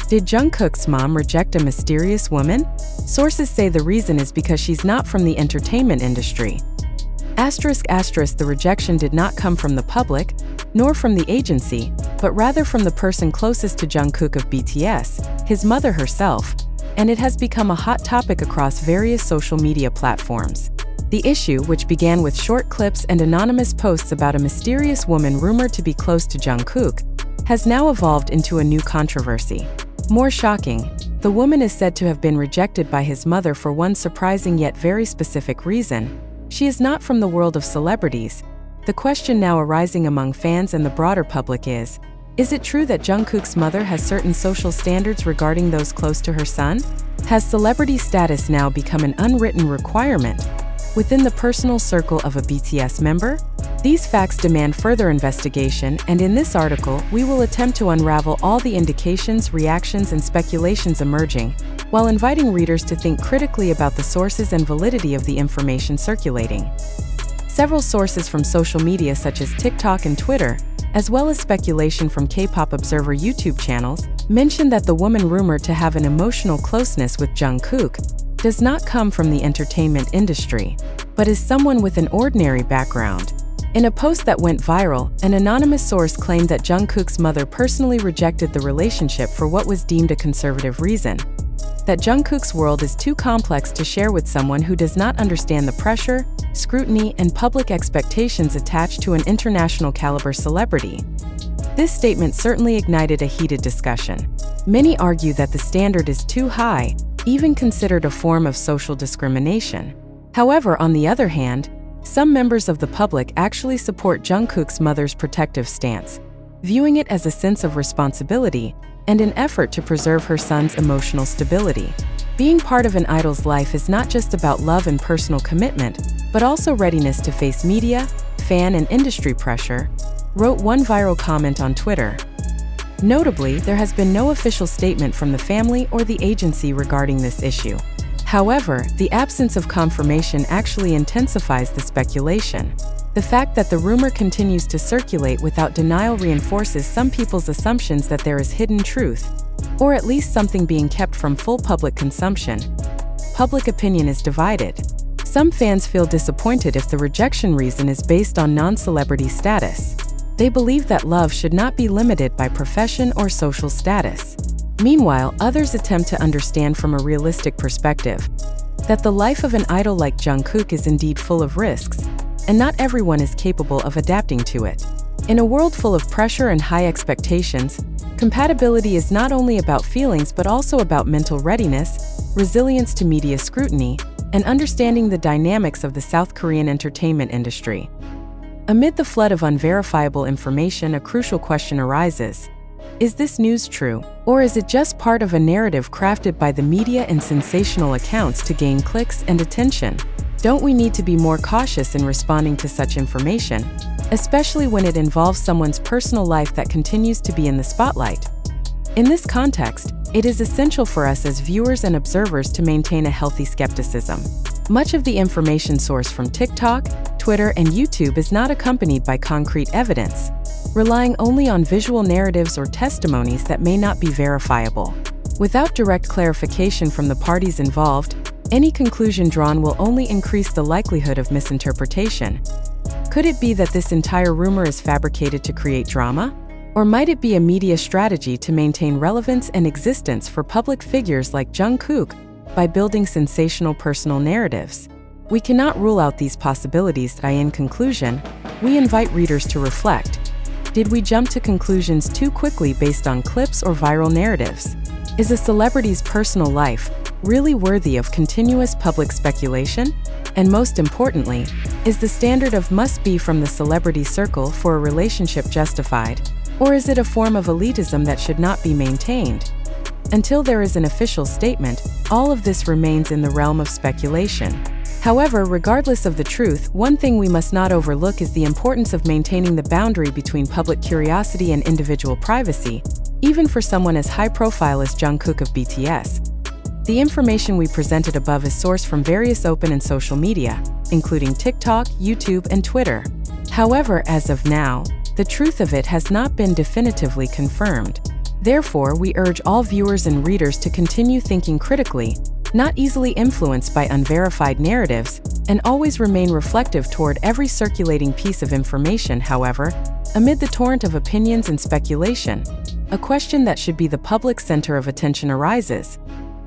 Did Jungkook's mom reject a mysterious woman? Sources say the reason is because she's not from the entertainment industry. The rejection did not come from the public, nor from the agency, but rather from the person closest to Jungkook of BTS, his mother herself, and it has become a hot topic across various social media platforms. The issue, which began with short clips and anonymous posts about a mysterious woman rumored to be close to Jungkook, has now evolved into a new controversy. More shocking, the woman is said to have been rejected by his mother for one surprising yet very specific reason. She is not from the world of celebrities. The question now arising among fans and the broader public is it true that Jungkook's mother has certain social standards regarding those close to her son? Has celebrity status now become an unwritten requirement within the personal circle of a BTS member? These facts demand further investigation, and in this article, we will attempt to unravel all the indications, reactions, and speculations emerging, while inviting readers to think critically about the sources and validity of the information circulating. Several sources from social media such as TikTok and Twitter, as well as speculation from K-pop Observer YouTube channels, mention that the woman rumored to have an emotional closeness with Jungkook does not come from the entertainment industry, but is someone with an ordinary background. In a post that went viral, an anonymous source claimed that Jungkook's mother personally rejected the relationship for what was deemed a conservative reason. That Jungkook's world is too complex to share with someone who does not understand the pressure, scrutiny, and public expectations attached to an international caliber celebrity. This statement certainly ignited a heated discussion. Many argue that the standard is too high, even considered a form of social discrimination. However, on the other hand, some members of the public actually support Jungkook's mother's protective stance, viewing it as a sense of responsibility and an effort to preserve her son's emotional stability. Being part of an idol's life is not just about love and personal commitment, but also readiness to face media, fan, and industry pressure, wrote one viral comment on Twitter. Notably, there has been no official statement from the family or the agency regarding this issue. However, the absence of confirmation actually intensifies the speculation. The fact that the rumor continues to circulate without denial reinforces some people's assumptions that there is hidden truth, or at least something being kept from full public consumption. Public opinion is divided. Some fans feel disappointed if the rejection reason is based on non-celebrity status. They believe that love should not be limited by profession or social status. Meanwhile, others attempt to understand from a realistic perspective that the life of an idol like Jungkook is indeed full of risks, and not everyone is capable of adapting to it. In a world full of pressure and high expectations, compatibility is not only about feelings but also about mental readiness, resilience to media scrutiny, and understanding the dynamics of the South Korean entertainment industry. Amid the flood of unverifiable information, a crucial question arises. Is this news true, or is it just part of a narrative crafted by the media and sensational accounts to gain clicks and attention? Don't we need to be more cautious in responding to such information, especially when it involves someone's personal life that continues to be in the spotlight? In this context, it is essential for us as viewers and observers to maintain a healthy skepticism. Much of the information sourced from TikTok, Twitter, and YouTube is not accompanied by concrete evidence, relying only on visual narratives or testimonies that may not be verifiable. Without direct clarification from the parties involved, any conclusion drawn will only increase the likelihood of misinterpretation. Could it be that this entire rumor is fabricated to create drama? Or might it be a media strategy to maintain relevance and existence for public figures like Jungkook by building sensational personal narratives? We cannot rule out these possibilities. In conclusion, we invite readers to reflect. Did we jump to conclusions too quickly based on clips or viral narratives? Is a celebrity's personal life really worthy of continuous public speculation? And most importantly, is the standard of must-be from the celebrity circle for a relationship justified? Or is it a form of elitism that should not be maintained? Until there is an official statement, all of this remains in the realm of speculation. However, regardless of the truth, one thing we must not overlook is the importance of maintaining the boundary between public curiosity and individual privacy, even for someone as high-profile as Jungkook of BTS. The information we presented above is sourced from various open and social media, including TikTok, YouTube, and Twitter. However, as of now, the truth of it has not been definitively confirmed. Therefore, we urge all viewers and readers to continue thinking critically, not easily influenced by unverified narratives, and always remain reflective toward every circulating piece of information. However, amid the torrent of opinions and speculation, a question that should be the public center of attention arises.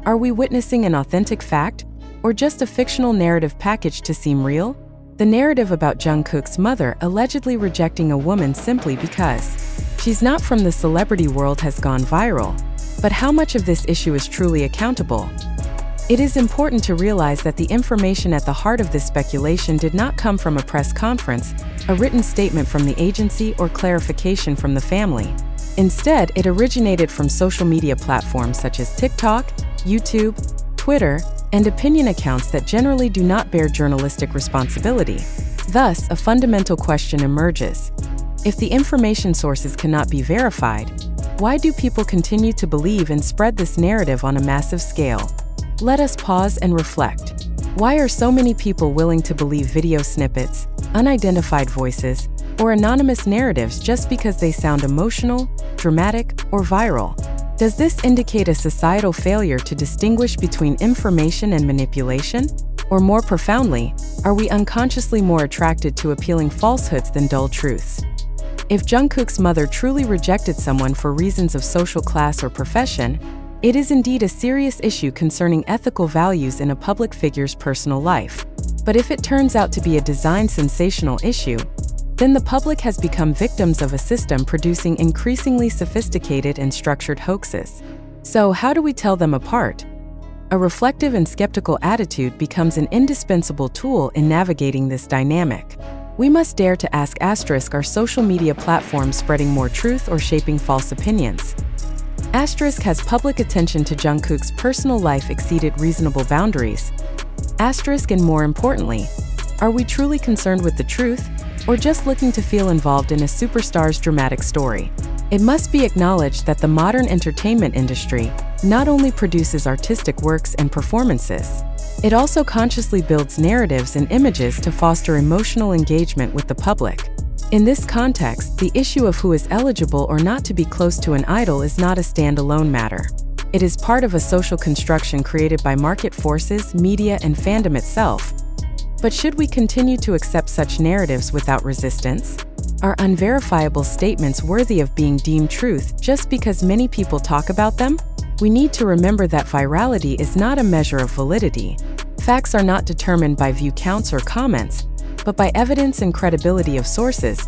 Are we witnessing an authentic fact, or just a fictional narrative packaged to seem real? The narrative about Jungkook's mother allegedly rejecting a woman simply because she's not from the celebrity world has gone viral. But how much of this issue is truly accountable? It is important to realize that the information at the heart of this speculation did not come from a press conference, a written statement from the agency, or clarification from the family. Instead, it originated from social media platforms such as TikTok, YouTube, Twitter, and opinion accounts that generally do not bear journalistic responsibility. Thus, a fundamental question emerges. If the information sources cannot be verified, why do people continue to believe and spread this narrative on a massive scale? Let us pause and reflect. Why are so many people willing to believe video snippets, unidentified voices, or anonymous narratives just because they sound emotional, dramatic, or viral? Does this indicate a societal failure to distinguish between information and manipulation? Or more profoundly, are we unconsciously more attracted to appealing falsehoods than dull truths? If Jungkook's mother truly rejected someone for reasons of social class or profession, it is indeed a serious issue concerning ethical values in a public figure's personal life. But if it turns out to be a designed sensational issue, then the public has become victims of a system producing increasingly sophisticated and structured hoaxes. So how do we tell them apart? A reflective and skeptical attitude becomes an indispensable tool in navigating this dynamic. We must dare to ask are social media platforms spreading more truth or shaping false opinions? Has public attention to Jungkook's personal life exceeded reasonable boundaries? And more importantly, are we truly concerned with the truth, or just looking to feel involved in a superstar's dramatic story? It must be acknowledged that the modern entertainment industry not only produces artistic works and performances, it also consciously builds narratives and images to foster emotional engagement with the public. In this context, the issue of who is eligible or not to be close to an idol is not a standalone matter. It is part of a social construction created by market forces, media, and fandom itself. But should we continue to accept such narratives without resistance? Are unverifiable statements worthy of being deemed truth just because many people talk about them? We need to remember that virality is not a measure of validity. Facts are not determined by view counts or comments, but by evidence and credibility of sources.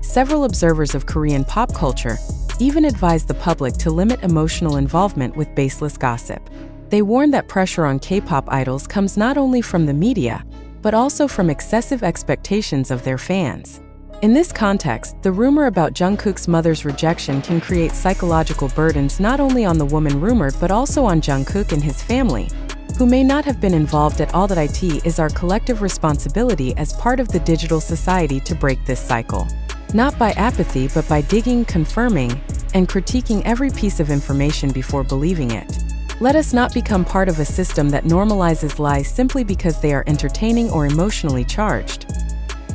Several observers of Korean pop culture even advise the public to limit emotional involvement with baseless gossip. They warn that pressure on K-pop idols comes not only from the media, but also from excessive expectations of their fans. In this context, the rumor about Jungkook's mother's rejection can create psychological burdens not only on the woman rumored but also on Jungkook and his family, who may not have been involved at all. It is our collective responsibility as part of the digital society to break this cycle. Not by apathy but by digging, confirming, and critiquing every piece of information before believing it. Let us not become part of a system that normalizes lies simply because they are entertaining or emotionally charged.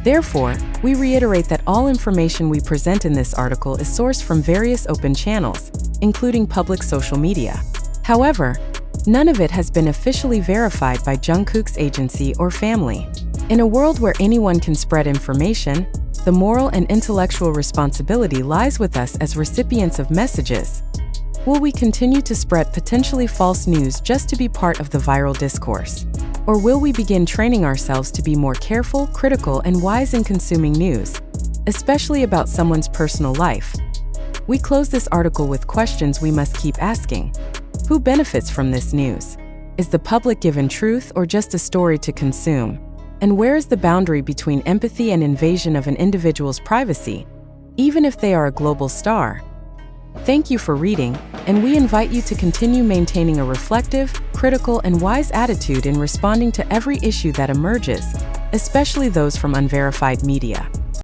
Therefore, we reiterate that all information we present in this article is sourced from various open channels, including public social media. However, none of it has been officially verified by Jungkook's agency or family. In a world where anyone can spread information, the moral and intellectual responsibility lies with us as recipients of messages. Will we continue to spread potentially false news just to be part of the viral discourse? Or will we begin training ourselves to be more careful, critical, and wise in consuming news, especially about someone's personal life? We close this article with questions we must keep asking. Who benefits from this news? Is the public given truth or just a story to consume? And where is the boundary between empathy and invasion of an individual's privacy, even if they are a global star? Thank you for reading, and we invite you to continue maintaining a reflective, critical, and wise attitude in responding to every issue that emerges, especially those from unverified media.